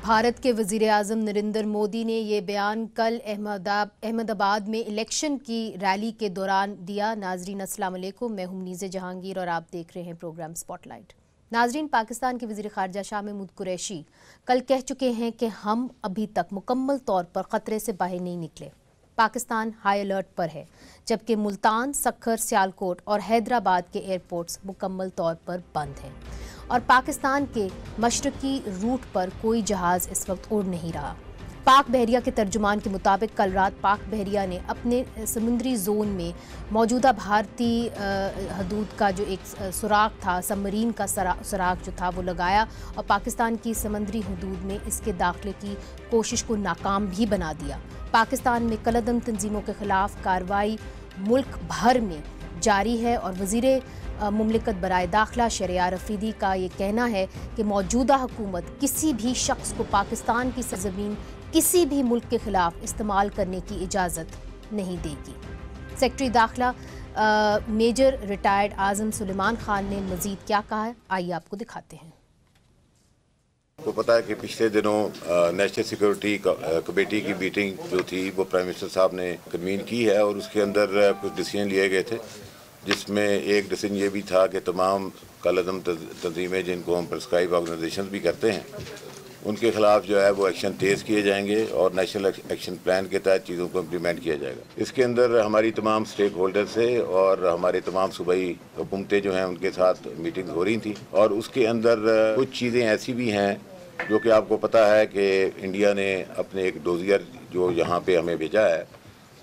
بھارت کے وزیر اعظم نریندر مودی نے یہ بیان کل احمد آباد میں الیکشن کی ریلی کے دوران دیا۔ ناظرین السلام علیکم، میں ہوں نیز جہانگیر اور آپ دیکھ رہے ہیں پروگرام سپاٹ لائٹ۔ ناظرین، پاکستان کے وزیر خارجہ شاہ محمود قریشی کل کہہ چکے ہیں کہ ہم ابھی تک مکمل طور پر خطرے سے باہر نہیں نکلے۔ پاکستان ہائی الرٹ پر ہے، جبکہ ملتان، سکھر، سیالکوٹ اور حیدرآباد کے ایئرپورٹس مکمل طور پر بند ہیں اور پاکستان کے مشرقی روٹ پر کوئی جہاز اس وقت اڑ نہیں رہا۔ پاک بحریہ کے ترجمان کے مطابق کل رات پاک بحریہ نے اپنے سمندری زون میں موجودہ بھارتی حدود کا جو ایک سراغ تھا، سب مرین کا سراغ جو تھا وہ لگایا اور پاکستان کی سمندری حدود میں اس کے داخلے کی کوشش کو ناکام بھی بنا دیا۔ پاکستان میں کالعدم تنظیموں کے خلاف کارروائی ملک بھر میں جاری ہے اور وزیر مملکت برائے داخلہ شہریار افریدی کا یہ کہنا ہے کہ موجودہ حکومت کسی بھی شخص کو پاکستان کی سرزمین کسی بھی ملک کے خلاف استعمال کرنے کی اجازت نہیں دے گی۔ سیکرٹری داخلہ میجر ریٹائرڈ اعظم سلیمان خان نے مزید کیا کہا ہے، آئیے آپ کو دکھاتے ہیں۔ کو پتا ہے کہ پچھلے دنوں نیشنل سیکورٹی کمیٹی کی میٹنگ جو تھی وہ پرائم منسٹر صاحب نے کنوین کی ہے اور اس کے اندر کچھ ڈیسیژن لیے گئے تھے، جس میں ایک ڈیسیژن یہ بھی تھا کہ تمام کالعدم تنظیمیں جن کو ہم پرسکرائب آرگنائزیشنز بھی کرتے ہیں ان کے خلاف جو ہے وہ ایکشن تیز کیے جائیں گے اور نیشنل ایکشن پلان کے تحت چیزوں کو امپلیمنٹ کیا جائے گا۔ اس کے اندر ہماری تمام اسٹیک ہولڈر سے اور ہمارے تمام صوبائی حکومتیں جو ہیں ان کے ساتھ میٹنگ ہو رہی تھیں اور اس کے اندر کچھ چیزیں ایسی بھی ہیں جو کہ آپ کو پتہ ہے کہ انڈیا نے اپنے ایک ڈوزیئر جو یہاں پہ ہمیں بھیجا ہے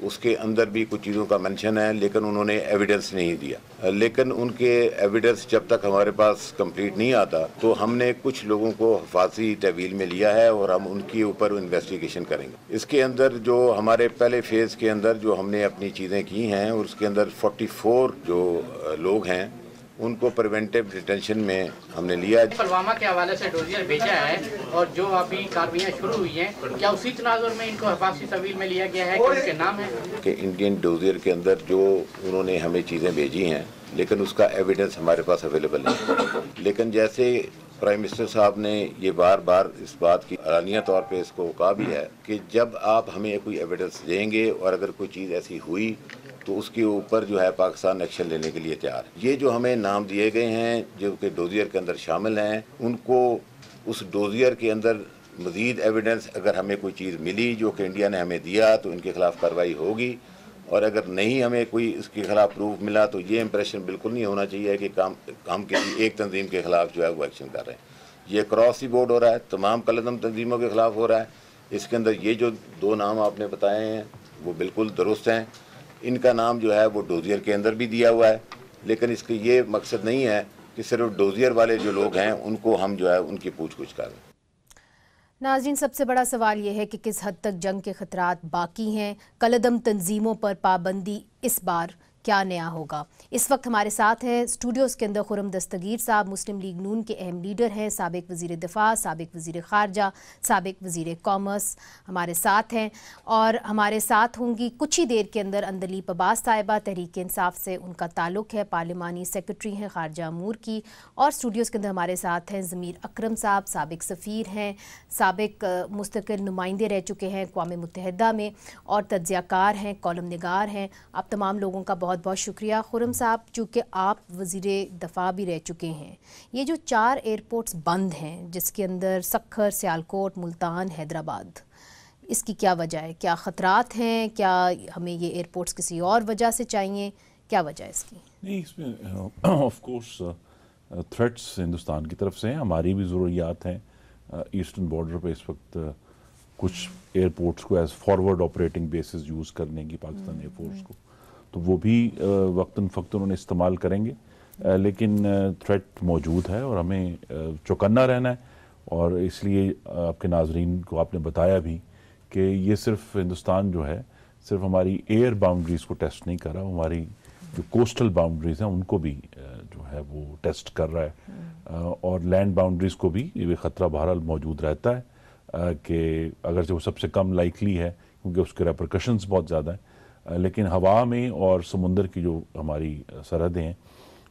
اس کے اندر بھی کچھ چیزوں کا منشن ہے، لیکن انہوں نے ایویڈنس نہیں دیا۔ لیکن ان کے ایویڈنس جب تک ہمارے پاس کمپلیٹ نہیں آتا تو ہم نے کچھ لوگوں کو حفاظتی تحویل میں لیا ہے اور ہم ان کے اوپر انویسٹیگیشن کریں گے۔ اس کے اندر جو ہمارے پہلے فیز کے اندر جو ہم نے اپنی چیزیں کی ہیں اور اس کے اندر 44 جو لوگ ہیں ان کو پریونٹیو ڈیٹینشن میں ہم نے لیا۔ پلوامہ کے حوالے سے ڈوزیئر بھیجا ہے اور جو ابھی کاروائیاں شروع ہوئی ہیں، کیا اسی تناظر میں ان کو حفاظتی تحویل میں لیا گیا ہے کہ ان کے نام ہے کہ انڈین ڈوزیئر کے اندر جو انہوں نے ہمیں چیزیں بھیجی ہیں لیکن اس کا ایویڈنس ہمارے پاس اویلیبل نہیں، لیکن جیسے پرائم منسٹر صاحب نے یہ بار بار اس بات کی اعلانیہ طور پہ اس کو کہا بھی ہے کہ جب آپ ہمیں کوئی ایویڈنس دیں گے اور اگر کوئی چیز ایسی ہوئی تو اس کے اوپر جو ہے پاکستان ایکشن لینے کے لیے تیار ہے۔ یہ جو ہمیں نام دیے گئے ہیں جو کہ ڈوزیئر کے اندر شامل ہیں ان کو اس ڈوزیئر کے اندر مزید ایویڈنس اگر ہمیں کوئی چیز ملی جو کہ انڈیا نے ہمیں دیا تو ان کے خلاف کارروائی ہوگی، اور اگر نہیں ہمیں کوئی اس کے خلاف پروف ملا تو یہ امپریشن بالکل نہیں ہونا چاہیے کہ ہم کسی ایک تنظیم کے خلاف جو ہے وہ ایکشن کر رہے ہیں۔ یہ کراس دی بورڈ ہو رہا ہے، تمام کالعدم تنظیموں کے خلاف ہو رہا ہے۔ اس کے اندر یہ جو دو نام آپ نے بتائے ہیں وہ بالکل درست ہیں، ان کا نام جو ہے وہ ڈوزیئر کے اندر بھی دیا ہوا ہے، لیکن اس کا یہ مقصد نہیں ہے کہ صرف ڈوزیئر والے جو لوگ ہیں ان کو ہم جو ہے ان کی پوچھ گچھ کر رہے ہیں۔ ناظرین، سب سے بڑا سوال یہ ہے کہ کس حد تک جنگ کے خطرات باقی ہیں، کالعدم تنظیموں پر پابندی اس بار کیا نیا ہوگا۔ اس وقت ہمارے ساتھ ہیں اسٹوڈیوز کے اندر خرم دستگیر صاحب، مسلم لیگ نون کے اہم لیڈر ہیں، سابق وزیر دفاع، سابق وزیر خارجہ، سابق وزیر کامرس ہمارے ساتھ ہیں، اور ہمارے ساتھ ہوں گی کچھ ہی دیر کے اندر اندلیب عباس صاحبہ، تحریک انصاف سے ان کا تعلق ہے، پارلیمانی سیکرٹری ہیں خارجہ امور کی، اور اسٹوڈیوز کے اندر ہمارے ساتھ ہیں ضمیر اکرم صاحب، سابق سفیر ہیں، سابق مستقل نمائندے رہ چکے ہیں اقوام متحدہ میں اور تجزیہ کار ہیں، کالم نگار ہیں۔ آپ تمام لوگوں کا بہت بہت شکریہ۔ خرم صاحب، چونکہ آپ وزیر دفاع بھی رہ چکے ہیں، یہ جو 4 ایئرپورٹس بند ہیں جس کے اندر سکھر، سیالکوٹ، ملتان، حیدرآباد، اس کی کیا وجہ ہے؟ کیا خطرات ہیں؟ کیا ہمیں یہ ایئرپورٹس کسی اور وجہ سے چاہیے؟ کیا وجہ ہے اس کی؟ نہیں، اس میں آف کورس تھریٹس ہندوستان کی طرف سے ہیں، ہماری بھی ضروریات ہیں۔ ایسٹرن بارڈر پہ اس وقت کچھ ایئرپورٹس کو as forward operating bases use کرنے کی پاکستان ایئر فورس کو، تو وہ بھی وقتاً فوقتاً انہیں استعمال کریں گے، لیکن تھریٹ موجود ہے اور ہمیں چوکنا رہنا ہے۔ اور اس لیے آپ کے ناظرین کو آپ نے بتایا بھی کہ یہ صرف ہندوستان جو ہے صرف ہماری ایئر باؤنڈریز کو ٹیسٹ نہیں کر رہا، ہماری جو کوسٹل باؤنڈریز ہیں ان کو بھی جو ہے وہ ٹیسٹ کر رہا ہے، اور لینڈ باؤنڈریز کو بھی یہ خطرہ بہرحال موجود رہتا ہے کہ اگرچہ وہ سب سے کم لائکلی ہے کیونکہ اس کے ریپرکشنز بہت زیادہ ہیں، لیکن ہوا میں اور سمندر کی جو ہماری سرحدیں ہیں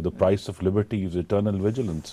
The price of liberty is eternal vigilance.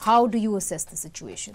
How do you assess the situation?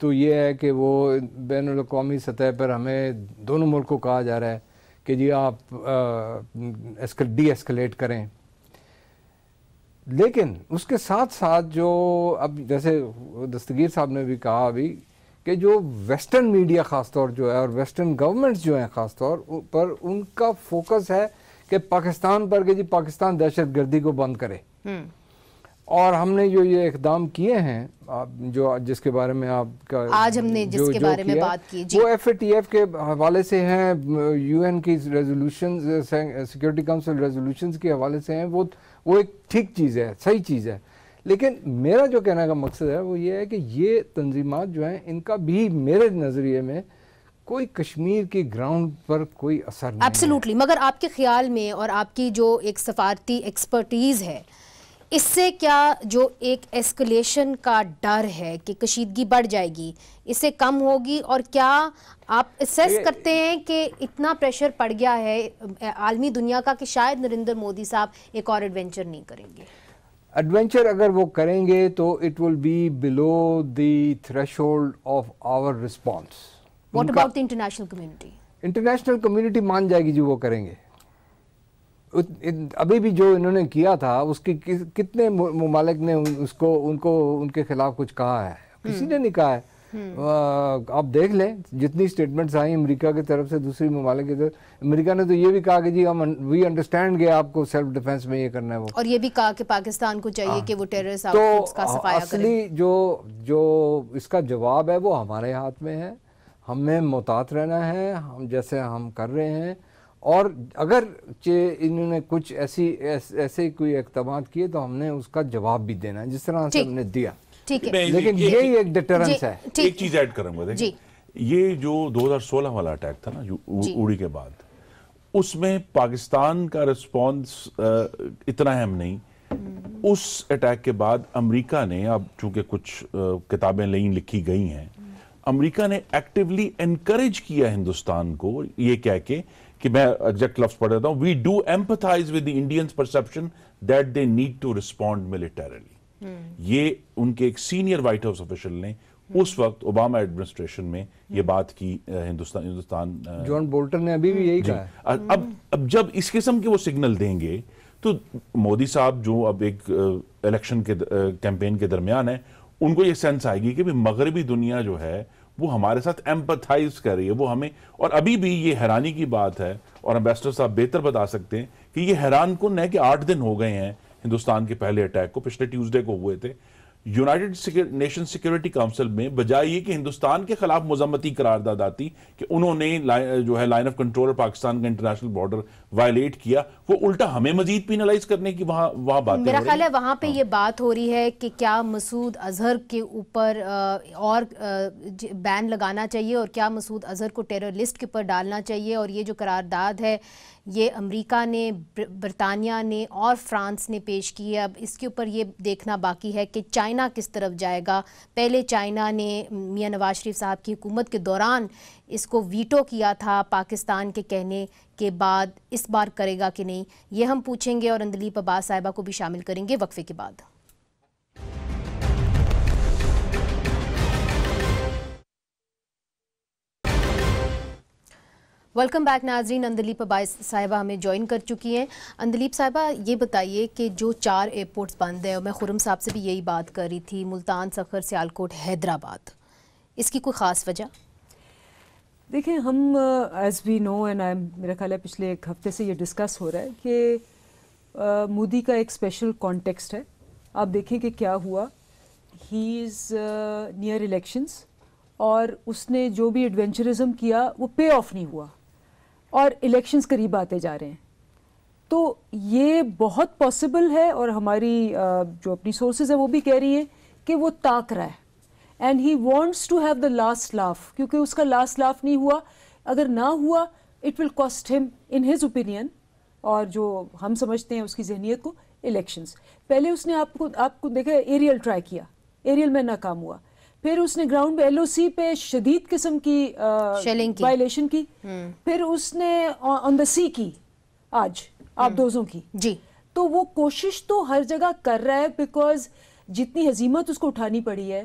تو یہ ہے کہ وہ بین الاقوامی سطح پر ہمیں دونوں ملک کو کہا جا رہا ہے کہ جی آپ ڈی ایسکلیٹ کریں. لیکن اس کے ساتھ ساتھ جو اب جیسے دستگیر صاحب نے بھی کہا ابھی کہ جو ویسٹرن میڈیا خاص طور جو ہے اور ویسٹرن گورنمنٹس جو ہیں خاص طور پر ان کا فوکس ہے کہ پاکستان پر کہ جی پاکستان دہشت گردی کو بند کرے. اور ہم نے جو یہ اقدام کیے ہیں جو جس کے بارے میں آپ کا آج ہم نے جس کے بارے میں بات کی وہ FATF کے حوالے سے ہیں, UN کی ریزولوشنز, سیکورٹی کونسل ریزولوشنز کے حوالے سے ہیں, وہ ایک ٹھیک چیز ہے, صحیح چیز ہے. لیکن میرا جو کہنے کا مقصد ہے وہ یہ ہے کہ یہ تنظیمات جو ہیں ان کا بھی میرے نظریے میں کوئی کشمیر کی گراؤنڈ پر کوئی اثر نہیں. ایبسلیوٹلی. مگر آپ کے خیال میں اور آپ کی جو ایک سفارتی ایکسپرٹیز ہے, اس سے کیا جو ایک ایسکلیشن کا ڈر ہے کہ کشیدگی بڑھ جائے گی, اس سے کم ہوگی؟ اور کیا آپ اسیس کرتے ہیں کہ اتنا پریشر پڑ گیا ہے عالمی دنیا کا کہ شاید نریندر مودی صاحب ایک اور ایڈونچر نہیں کریں گے؟ ایڈونچر اگر وہ کریں گے تو it will be below the threshold of our response. What about the international community? International community مان جائے گی جو وہ کریں گے. ابھی بھی جو انہوں نے کیا تھا اس کی کتنے ممالک نے ان کے خلاف کچھ کہا ہے؟ کسی نے نہیں کہا ہے. آپ دیکھ لیں جتنی سٹیٹمنٹس آئیں امریکہ کی طرف سے, دوسری ممالک کی طرف, امریکہ نے تو یہ بھی کہا کہ جی ہم وی انڈرسٹینڈ کہ آپ کو سیلف ڈیفense میں یہ کرنا ہے, وہ, اور یہ بھی کہا کہ پاکستان کو چاہیے کہ وہ ٹیررسٹ آؤٹ فٹس کا صفایا کرے. اصلی جو اس کا جواب ہے وہ ہمارے ہاتھ میں ہے. ہمیں محتاط رہنا ہے, ہم جیسے ہم کر رہے ہیں, اور اگر انہوں نے کچھ ایسے کوئی اقدامات کیے تو ہم نے اس کا جواب بھی دینا ہے جس طرح سے ہم نے دیا. لیکن یہی ایک ڈیٹرنس ہے. ایک چیز ایڈ کروں گا, دیکھیں یہ جو 2016 والا اٹیک تھا نا اڑی کے بعد, اس میں پاکستان کا رسپانس اتنا اہم نہیں. اس اٹیک کے بعد امریکہ نے, اب چونکہ کچھ کتابیں لکھی گئی ہیں, امریکہ نے ایکٹیولی انکریج کیا ہندوستان کو یہ کہہ کے کہ میں ایگزیکٹ لفظ پڑھ دیتا ہوں, we do empathize with the Indians perception that they need to respond militarily. یہ ان کے ایک سینئر وائٹ ہاؤس آفیشل نے اس وقت اوباما ایڈمنسٹریشن میں یہ بات کی. ہندوستان جان بولٹن نے ابھی بھی یہی کہا ہے. اب جب اس قسم کے وہ سگنل دیں گے تو مودی صاحب جو اب ایک الیکشن کے کیمپین کے درمیان ہے, ان کو یہ سینس آئے گی کہ مغربی دنیا جو ہے وہ ہمارے ساتھ ایمپتھائز کر رہی ہے, وہ ہمیں. اور ابھی بھی یہ حیرانی کی بات ہے, اور امبیسڈر صاحب بہتر بتا سکتے ہیں کہ یہ حیران کن ہے کہ 8 دن ہو گئے ہیں ہندوستان کے پہلے اٹیک کو, پچھلے ٹیوزڈے کو ہوئے تھے. یونائٹڈ نیشن سیکورٹی کونسل میں بجائے یہ کہ ہندوستان کے خلاف مذمتی قرارداد آتی کہ انہوں نے جو ہے لائن آف کنٹرول اور پاکستان کا انٹرنیشنل بارڈر وائلیٹ کیا, وہ الٹا ہمیں مزید پینلائز کرنے کی وہاں باتیں. میرا خیال ہے وہاں پہ یہ بات ہو رہی ہے کہ کیا مسعود اظہر کے اوپر اور بین لگانا چاہیے, اور کیا مسعود اظہر کو ٹیرر لسٹ کے اوپر ڈالنا چاہیے. اور یہ جو قرارداد ہے یہ امریکہ نے, برطانیہ نے اور فرانس نے پیش کی ہے. اب اس کے اوپر یہ دیکھنا باقی ہے کہ چائنا کس طرف جائے گا. پہلے چائنا نے میاں نواز شریف صاحب کی حکومت کے دوران اس کو ویٹو کیا تھا پاکستان کے کہنے کے بعد, اس بار کرے گا کہ نہیں, یہ ہم پوچھیں گے, اور اندلیپ عباس صاحبہ کو بھی شامل کریں گے وقفے کے بعد. ویلکم بیک ناظرین. اندلیپ عباس صاحبہ ہمیں جوائن کر چکی ہیں. اندلیپ صاحبہ یہ بتائیے کہ جو 4 ایئرپورٹس بند ہیں, اور میں خرم صاحب سے بھی یہی بات کر رہی تھی, ملتان, سکھر, سیالکوٹ, حیدرآباد, اس کی کوئی خاص وجہ؟ دیکھیں ہم ایز وی نو اینڈ میرا خیال ہے پچھلے 1 ہفتے سے یہ ڈسکس ہو رہا ہے کہ مودی کا ایک اسپیشل کانٹیکسٹ ہے. آپ دیکھیں کہ کیا ہوا, ہی از نیئر الیکشنز, اور اس نے جو بھی ایڈونچرزم کیا وہ پے آف نہیں ہوا, اور الیکشنز قریب آتے جا رہے ہیں. تو یہ بہت پاسبل ہے, اور ہماری جو اپنی سورسز ہیں وہ بھی کہہ رہی ہیں کہ وہ تاک رہا ہے, and he wants to have the last laugh, کیونکہ اس کا لاسٹ لاف نہیں ہوا. اگر نہ ہوا اٹ ول کاسٹ ہم ان ہز اوپینین, اور جو ہم سمجھتے ہیں اس کی ذہنیت کو, الیکشنز. پہلے اس نے آپ کو دیکھا ایریل ٹرائی کیا, ایریل میں ناکام ہوا. پھر اس نے گراؤنڈ پہ LOC پہ شدید قسم کی وائلیشن کی. پھر اس نے آن دا سی کی, آج آپ دوزوں کی. جی, تو وہ کوشش تو ہر جگہ کر رہا ہے, بیکاز جتنی ہزیمت اس کو اٹھانی پڑی ہے,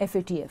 FATF,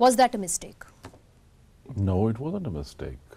Was that a mistake? No, it wasn't a mistake.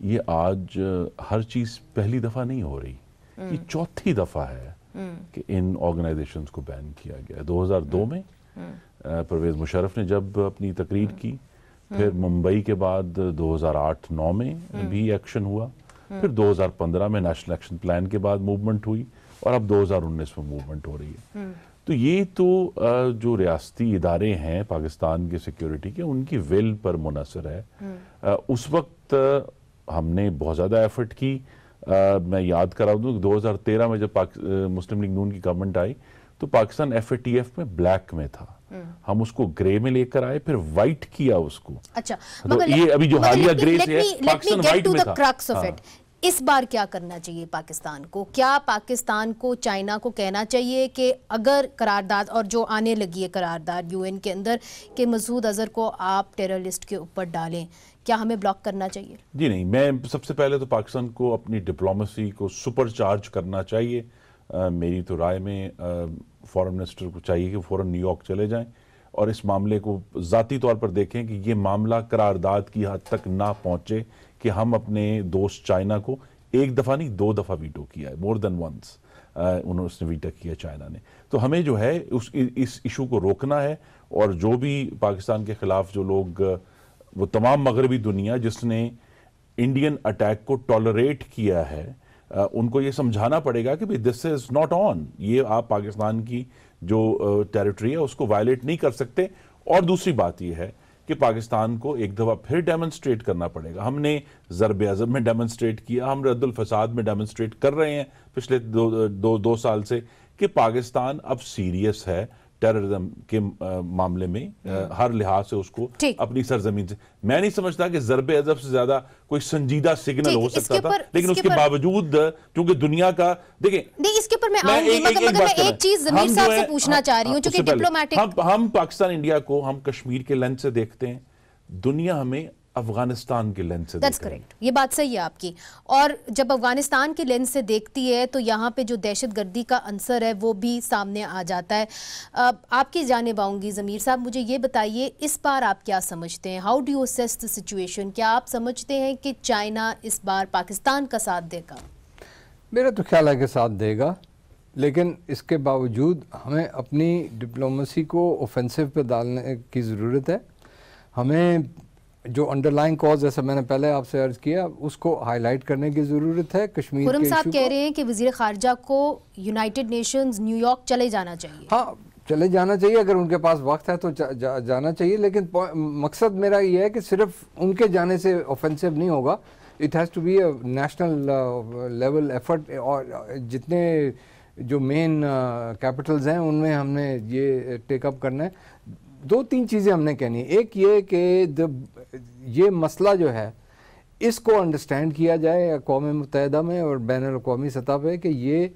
یہ آج ہر چیز پہلی دفعہ نہیں ہو رہی، یہ چوتھی دفعہ ہے کہ ان آرگنائزیشنز کو بین کیا گیا. 2002 میں پرویز مشرف نے جب اپنی تقریر کی، پھر ممبئی کے بعد 2008-9 میں بھی ایکشن ہوا، پھر 2015 میں نیشنل ایکشن پلان کے بعد موومنٹ ہوئی، اور اب 2019 میں موومنٹ ہو رہی ہے. تو یہ تو جو ریاستی ادارے ہیں پاکستان کے سیکیورٹی کے، ان کی ول پر منحصر ہے. اس وقت ہم نے بہت زیادہ ایفرٹ کی. میں یاد کرا دوں کہ 2013 میں جب مسلم لیگ نون کی گورنمنٹ آئی تو پاکستان FATF میں بلیک میں تھا، ہم اس کو گرے میں لے کر آئے، پھر وائٹ کیا اس کو. اچھا، یہ ابھی جو حالیہ گرے سے ہے پاکستان وائٹ میں تھا. اس بار کیا کرنا چاہیے پاکستان کو؟ کیا پاکستان کو چائنا کو کہنا چاہیے کہ اگر قرارداد اور جو آنے لگی ہے قرارداد UN کے اندر کہ مسعود اظہر کو آپ ٹیرر لسٹ کے اوپر ڈالیں، کیا ہمیں بلاک کرنا چاہیے؟ جی نہیں، میں سب سے پہلے تو پاکستان کو اپنی ڈپلومیسی کو سپر چارج کرنا چاہیے. میری تو رائے میں فورن منسٹر کو چاہیے کہ فوراً نیو یارک چلے جائیں اور اس معاملے کو ذاتی طور پر دیکھیں کہ یہ معاملہ قرارداد کی حد تک نہ پہنچے کہ ہم اپنے دوست چائنا کو ایک دفعہ نہیں 2 دفعہ ویٹو کیا ہے، مور دین ونس اس نے ویٹو کیا چائنا نے. تو ہمیں جو ہے اس ایشو کو روکنا ہے، اور جو بھی پاکستان کے خلاف جو لوگ، وہ تمام مغربی دنیا جس نے انڈین اٹیک کو ٹالریٹ کیا ہے، ان کو یہ سمجھانا پڑے گا کہ دس از ناٹ آن، یہ آپ پاکستان کی جو ٹیریٹری ہے اس کو وائلیٹ نہیں کر سکتے. اور دوسری بات یہ ہے کہ پاکستان کو ایک دفعہ پھر ڈیمنسٹریٹ کرنا پڑے گا. ہم نے ضرب عضب میں ڈیمنسٹریٹ کیا، ہم رد الفساد میں ڈیمنسٹریٹ کر رہے ہیں پچھلے دو سال سے کہ پاکستان اب سیریس ہے ٹیررزم کے معاملے میں، ہر لحاظ سے اس کو اپنی سرزمین سے. میں نہیں سمجھتا کہ ضرب عضب سے زیادہ کوئی سنجیدہ سگنل ہو سکتا تھا، لیکن اس کے باوجود کیونکہ دنیا کا دیکھیں، اس کے اوپر میں آؤں گی، مگر میں ایک چیز ضمیر صاحب سے پوچھنا چاہ رہی ہوں چونکہ ڈپلومیٹک، ہم پاکستان انڈیا کو ہم کشمیر کے لینس سے دیکھتے ہیں، دنیا ہمیں افغانستان کے لینس سے دیٹس کریکٹ، یہ بات صحیح ہے آپ کی. اور جب افغانستان کے لینس سے دیکھتی ہے تو یہاں پہ جو دہشت گردی کا عنصر ہے وہ بھی سامنے آ جاتا ہے. آپ کی جانب آؤں گی ضمیر صاحب، مجھے یہ بتائیے اس بار آپ کیا سمجھتے ہیں؟ How do you assess the situation? کیا آپ سمجھتے ہیں کہ چائنا اس بار پاکستان کا ساتھ دے گا؟ میرا تو خیال ہے کہ ساتھ دے گا، لیکن اس کے باوجود ہمیں اپنی ڈپلومیسی کو اوفینسو پہ ڈالنے کی ضرورت ہے. ہمیں جو انڈر لائن کاز، جیسا میں نے پہلے آپ سے عرض کیا، اس کو ہائی لائٹ کرنے کی ضرورت ہے. کشمیر خرم صاحب کہہ رہے ہیں کہ وزیر خارجہ کو یونائٹڈ نیشنز نیو یارک چلے جانا چاہیے. ہاں چلے جانا چاہیے، اگر ان کے پاس وقت ہے تو جانا چاہیے، لیکن مقصد میرا یہ ہے کہ صرف ان کے جانے سے اوفینسو نہیں ہوگا. It has to be a national level effort, اور جتنے جو مین کیپٹلز ہیں ان میں ہم نے یہ ٹیک اپ کرنا ہے. 2-3 چیزیں ہم نے کہنی ہے. ایک یہ کہ یہ مسئلہ جو ہے اس کو انڈرسٹینڈ کیا جائے اقوام متحدہ میں اور بین الاقوامی سطح پہ کہ یہ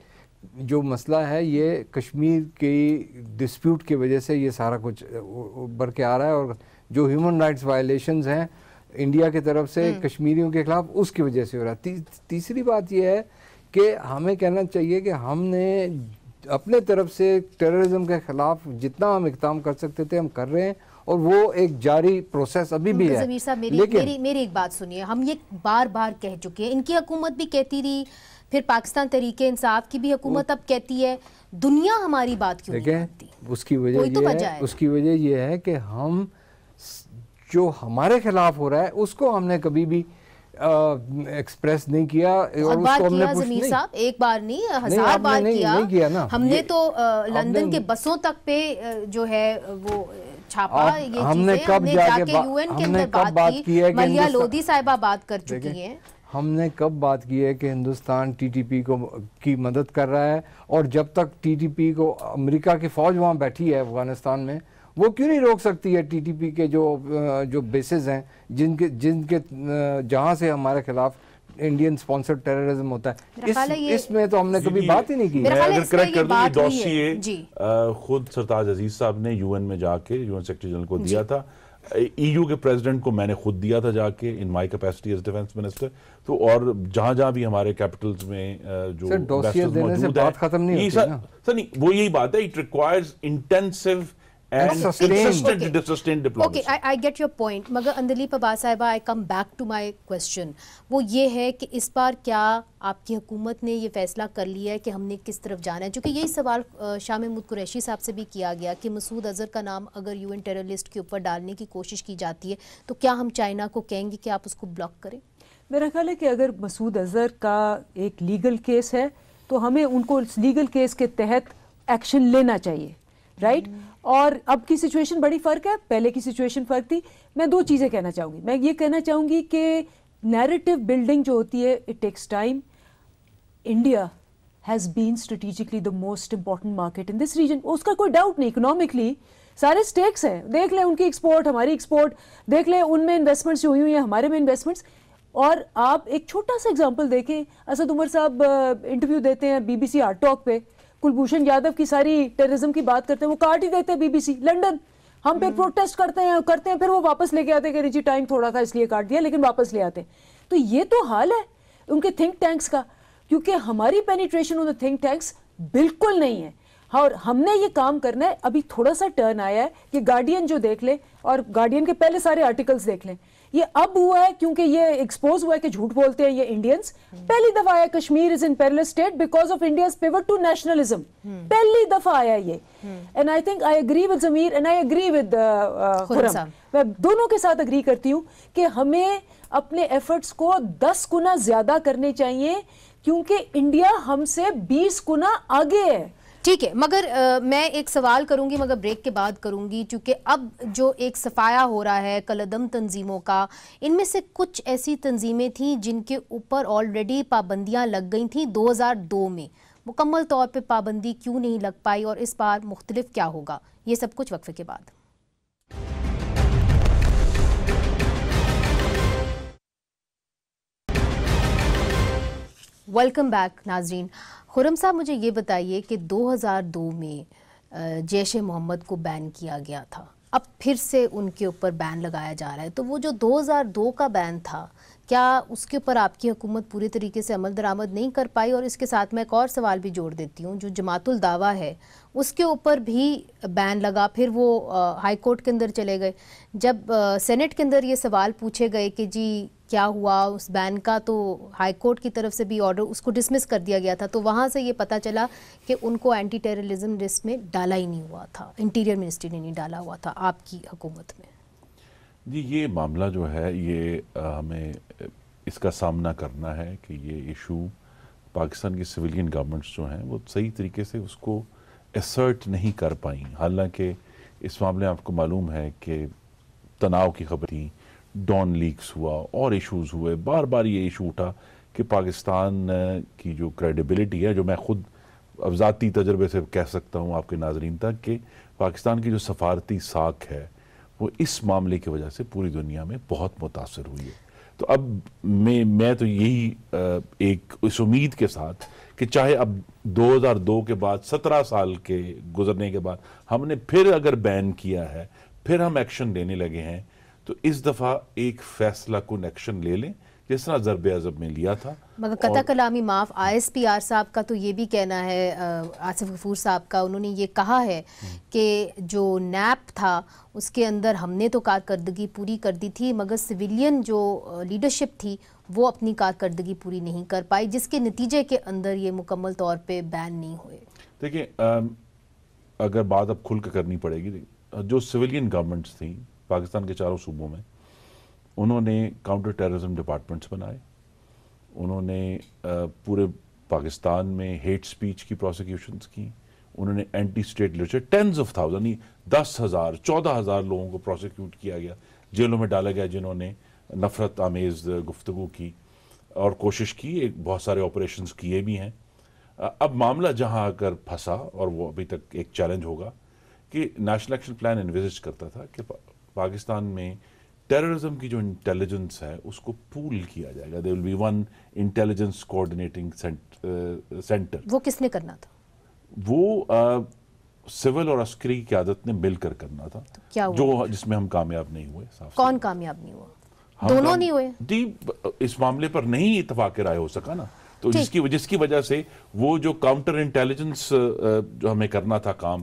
جو مسئلہ ہے یہ کشمیر کی ڈسپیوٹ کی وجہ سے یہ سارا کچھ ابھر کے آ رہا ہے، اور جو ہیومن رائٹس وائلیشنز ہیں انڈیا کی طرف سے کشمیریوں کے خلاف اس کی وجہ سے ہو رہا ہے. تیسری بات یہ ہے کہ ہمیں کہنا چاہیے کہ ہم نے اپنے طرف سے ٹیررزم کے خلاف جتنا ہم اقدام کر سکتے تھے ہم کر رہے ہیں، اور وہ ایک جاری پروسیس ابھی بھی ہے. ضمیر صاحب میری ایک بات سنیے، ہم یہ بار بار کہہ چکے ہیں، ان کی حکومت بھی کہتی رہی، پھر پاکستان تحریک انصاف کی بھی حکومت اب کہتی ہے، دنیا ہماری بات کیوں نہیں مانتی؟ اس کی وجہ یہ ہے کہ ہم جو ہمارے خلاف ہو رہا ہے اس کو ہم نے کبھی بھی ایکسپریس نہیں کیا، اور اس کو ہم نے ضمیر صاحب ایک بار نہیں 1000 بار کیا. ہم نے تو لندن کے بسوں تک پہ جو ہے وہ چھاپا، یہ چیزیں ہم نے جا کے UN کے اندر بات کی، ملیہ لودھی صاحبہ بات کر چکی ہیں. ہم نے کب بات کی ہے کہ ہندوستان TTP کی مدد کر رہا ہے، اور جب تک TTP کو امریکہ کی فوج وہاں بیٹھی ہے افغانستان میں، وہ کیوں نہیں روک سکتی ہے TTP کے جو بیسز ہیں جن کے جہاں سے ہمارے خلاف انڈین سپانسر ٹیررزم ہوتا ہے. اس میں تو ہم نے کبھی بات ہی نہیں کی. میں اگر کریکٹ کر دوں، یہ ڈوسیے خود سرتاج عزیز صاحب نے UN میں جا کے UN سیکرٹری جنرل کو دیا تھا. EU کے پریزیڈنٹ کو میں نے خود دیا تھا جا کے in my capacity as defence minister. تو اور جہاں جہاں بھی ہمارے کیپٹلز میں جو ڈوسیے دینے سے بات ختم نہیں ہوتی نا. سر نہیں، وہ یہی بات ہے، it requires intensive and sustained diplomacy. Okay, I get your point. مگر اندلیپ عباس صاحبہ, I come back to my question. وہ یہ ہے کہ اس بار کیا آپ کی حکومت نے یہ فیصلہ کر لیا ہے کہ ہم نے کس طرف جانا ہے؟ چونکہ یہی سوال شاہ محمود قریشی صاحب سے بھی کیا گیا کہ مسعود اظہر کا نام اگر UN ٹیرر لسٹ کے اوپر ڈالنے کی کوشش کی جاتی ہے تو کیا ہم چائنا کو کہیں گے کہ آپ اس کو بلاک کریں؟ میرا خیال ہے کہ اگر مسعود اظہر کا ایک لیگل کیس ہے تو ہمیں ان کو لیگل کیس کے تحت ایکشن لینا چاہیے, رائٹ. اور اب کی سچویشن بڑی فرق ہے, پہلے کی سچویشن فرق تھی. میں دو چیزیں کہنا چاہوں گی. میں یہ کہنا چاہوں گی کہ نیریٹو بلڈنگ جو ہوتی ہے it takes time. India has been strategically the most important market in this region, اس کا کوئی ڈاؤٹ نہیں. اکنامکلی سارے اسٹیکس ہیں, دیکھ لیں ان کی ایکسپورٹ, ہماری ایکسپورٹ, دیکھ لیں ان میں انویسٹمنٹس جو ہوئی ہیں, ہمارے میں انویسٹمنٹس. اور آپ ایک چھوٹا سا ایگزامپل دیکھیں, اسد عمر صاحب انٹرویو دیتے ہیں BBC آرٹ ٹاک پہ, کلبھوشن یادو کی ساری ٹیررزم کی بات کرتے ہیں, وہ کاٹ ہی دیتے ہیں BBC لنڈن. ہم پھر پروٹیسٹ کرتے ہیں پھر وہ واپس لے کے آتے ہیں کہ جی ٹائم تھوڑا تھا اس لیے کاٹ دیا, لیکن واپس لے آتے ہیں. تو یہ تو حال ہے ان کے تھنک ٹینکس کا, کیونکہ ہماری پینیٹریشن ان تھنک ٹینکس بالکل نہیں ہے. اور ہم نے یہ کام کرنا ہے. ابھی تھوڑا سا ٹرن آیا ہے کہ گارڈین جو دیکھ لیں, اور گارڈین کے پہلے سارے آرٹیکلز دیکھ لیں, یہ اب ہوا ہے کیونکہ یہ ایکسپوز ہوا ہے کہ جھوٹ بولتے ہیں یہ انڈینز. پہلی دفعہ آیا Kashmir is in perilous state because of India's pivot to nationalism. پہلی دفعہ آیا یہ. And I think I agree with Zameer and I agree with Khurram. میں دونوں کے ساتھ اگری کرتی ہوں کہ ہمیں اپنے ایفرٹس کو 10 گنا زیادہ کرنے چاہیے, کیونکہ انڈیا ہم سے 20 گنا آگے ہے. ٹھیک ہے, مگر میں ایک سوال کروں گی, مگر بریک کے بعد کروں گی, چونکہ اب جو ایک صفایا ہو رہا ہے کالعدم تنظیموں کا, ان میں سے کچھ ایسی تنظیمیں تھیں جن کے اوپر آلریڈی پابندیاں لگ گئی تھیں 2002 میں, مکمل طور پہ پابندی کیوں نہیں لگ پائی اور اس بار مختلف کیا ہوگا؟ یہ سب کچھ وقفے کے بعد. ویلکم بیک ناظرین. خرم صاحب, مجھے یہ بتائیے کہ 2002 میں جیش محمد کو بین کیا گیا تھا, اب پھر سے ان کے اوپر بین لگایا جا رہا ہے, تو وہ جو 2002 کا بین تھا کیا اس کے اوپر آپ کی حکومت پوری طریقے سے عمل درآمد نہیں کر پائی؟ اور اس کے ساتھ میں ایک اور سوال بھی جوڑ دیتی ہوں, جو جماعت الدعویٰ ہے اس کے اوپر بھی بین لگا, پھر وہ ہائی کورٹ کے اندر چلے گئے. جب سینٹ کے اندر یہ سوال پوچھے گئے کہ جی کیا ہوا اس بین کا, تو ہائی کورٹ کی طرف سے بھی آرڈر اس کو ڈسمس کر دیا گیا تھا. تو وہاں سے یہ پتہ چلا کہ ان کو اینٹی ٹیررزم لسٹ میں ڈالا ہی نہیں ہوا تھا, انٹیریئر منسٹری نے نہیں ڈالا ہوا تھا آپ کی حکومت میں. جی, یہ معاملہ جو ہے یہ ہمیں اس کا سامنا کرنا ہے کہ یہ ایشو پاکستان کی سویلین گورنمنٹس جو ہیں وہ صحیح طریقے سے اس کو اسرٹ نہیں کر پائیں. حالانکہ اس معاملے میں آپ کو معلوم ہے کہ تناؤ کی خبر تھی, ڈون لیکس ہوا اور ایشوز ہوئے, بار بار یہ ایشو اٹھا کہ پاکستان کی جو کریڈیبلٹی ہے, جو میں خود اب ذاتی تجربے سے کہہ سکتا ہوں آپ کے ناظرین تک, کہ پاکستان کی جو سفارتی ساکھ ہے وہ اس معاملے کی وجہ سے پوری دنیا میں بہت متاثر ہوئی ہے. تو اب میں تو یہی ایک اس امید کے ساتھ کہ چاہے اب 2002 کے بعد 17 سال کے گزرنے کے بعد ہم نے پھر اگر بین کیا ہے, پھر ہم ایکشن لینے لگے ہیں, تو اس دفعہ ایک فیصلہ کن ایکشن لے لیں جس طرح ضرب عضب میں لیا تھا. مگر قطع کلامی معاف, ISPR صاحب کا تو یہ بھی کہنا ہے, آصف غفور صاحب کا, انہوں نے یہ کہا ہے کہ جو نیپ تھا اس کے اندر ہم نے تو کارکردگی پوری کر دی تھی, مگر سویلین جو لیڈرشپ تھی وہ اپنی کارکردگی پوری نہیں کر پائی, جس کے نتیجے کے اندر یہ مکمل طور پہ بین نہیں ہوئے. دیکھیں, اگر بات اب کھل کے کرنی پڑے گی, جو سویلین گورنمنٹس تھیں پاکستان کے چاروں صوبوں میں, انہوں نے کاؤنٹر ٹیررزم ڈپارٹمنٹس بنائے, انہوں نے پورے پاکستان میں ہیٹ سپیچ کی پروسیکیوشنز کی, انہوں نے anti state literature tens of thousand, 10,000 14,000 لوگوں کو پروسیکیوٹ کیا گیا, جیلوں میں ڈالا گیا جنہوں نے نفرت آمیز گفتگو کی اور کوشش کی, ایک بہت سارے آپریشنز کیے بھی ہیں. اب معاملہ جہاں آ کر پھنسا, اور وہ ابھی تک ایک چیلنج ہوگا, کہ نیشنل ایکشن پلان انویزج کرتا تھا کہ پاکستان میں ٹیررزم کی جو انٹیلیجنس ہے اس کو پول کیا جائے گا. there will be one intelligence coordinating center. وہ کس نے کرنا تھا؟ وہ سول اور عسکری قیادت نے مل کر کرنا تھا, جو جس میں ہم کامیاب نہیں ہوئے. کون کامیاب نہیں ہوا؟ دونوں نہیں ہوئے. جی, اس معاملے پر نہیں اتفاق رائے ہو سکا نا, تو جس کی وجہ سے وہ جو کاؤنٹر انٹیلیجنس جو ہمیں کرنا تھا کام,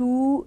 2,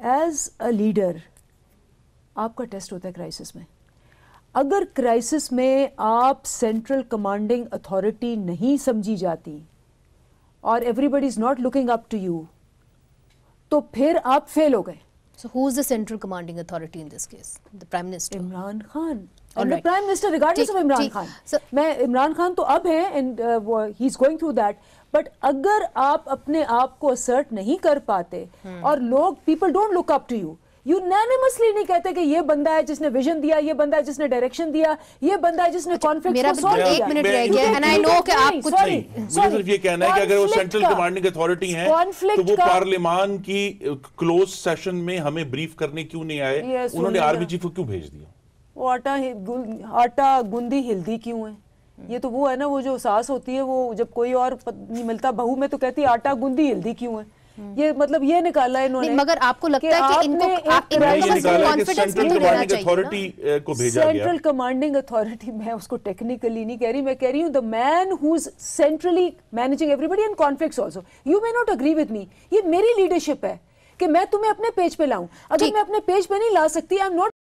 ایز اے لیڈر آپ کا ٹیسٹ ہوتا ہے کرائسس میں. اگر کرائسس میں آپ سینٹرل کمانڈنگ اتھارٹی نہیں سمجھی جاتی اور everybody is not looking up to you تو پھر آپ فیل ہو گئے. So who is the central commanding authority in this case? The Prime Minister? Imran Khan. All And the right. Prime Minister regardless of Imran Khan. میں عمران خان تو اب ہیں and he is going through that. But اگر آپ اپنے آپ کو assert نہیں کر پاتے اور لوگ people don't look up to you. unanimously نہیں کہتے کہ یہ بندہ ہے جس نے ویژن دیا, یہ بندہ ہے جس نے ڈائریکشن دیا, یہ بندہ ہے جس نے کانفلکٹ کو سالو کیا. ایک منٹ رہ گیا and I know کہ آپ کچھ نہیں, مجھے صرف یہ کہنا ہے کہ اگر وہ سینٹرل کمانڈنگ اتھارٹی ہیں تو وہ پارلیمان کی کلوز سیشن میں ہمیں بریف کرنے کیوں نہیں آئے, انہوں نے آرمی چیف کو کیوں بھیج دیا؟ وہ آٹا گندی ہلدی کیوں ہے؟ یہ تو وہ ہے نا, وہ جو ساس ہوتی ہے وہ جب کوئی اور نہیں ملتا بہو میں تو کہتی ہے آٹا گندی ہلدی کیوں ہے. یہ مطلب یہ نکالا ہے انہوں نے. مگر آپ کو لگتا ہے کہ ان کو سینٹرل کمانڈنگ اتھارٹی, میں اس کو ٹیکنیکلی نہیں کہہ رہی, میں کہہ رہی ہوں the man who's centrally managing everybody and conflicts also. You may not agree with me. یہ میری لیڈرشپ ہے کہ میں تمہیں اپنے پیج پہ لاؤں. اگر میں اپنے پیج پہ نہیں لا سکتی, I'm not